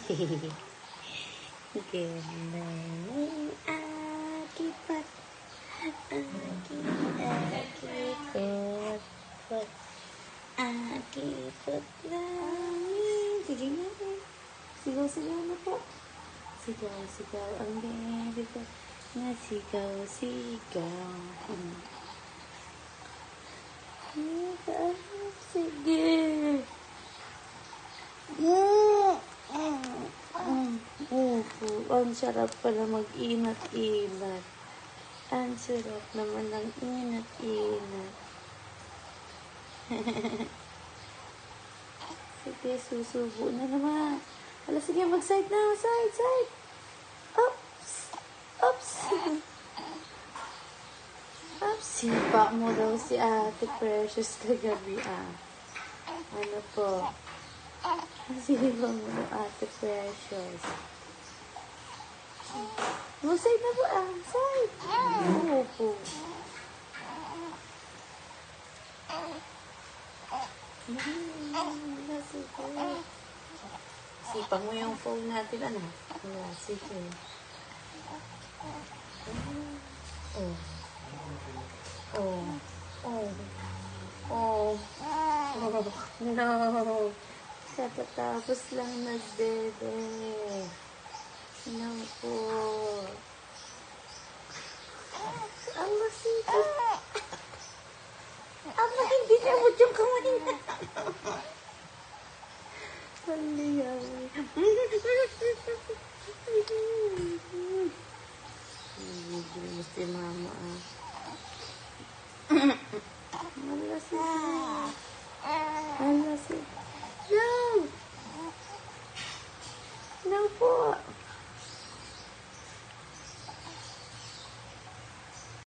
Ganda ng akipot. Akipot. Akipot namin. Sige nga eh. Sigaw-sigaw na po. Sigaw-sigaw ang baby ko. Na sigaw-sigaw. Sige. Ang sarap pala mag-inat-inat. Ang sarap naman ng inat-inat. Sige, susubo na naman. Hala, sige, mag-side na. Side. Oops. Sipa mo daw si Ate Precious kagabi, Ano po? Sipa mo daw Ate Precious. Mag-side na po, Side. Opo. Sipang mo yung phone natin, sige. No. Katatapos lang nagdede. No po. Ang masika. Hindi na mo yung kamay na. Hindi si mama, Hala si. No po.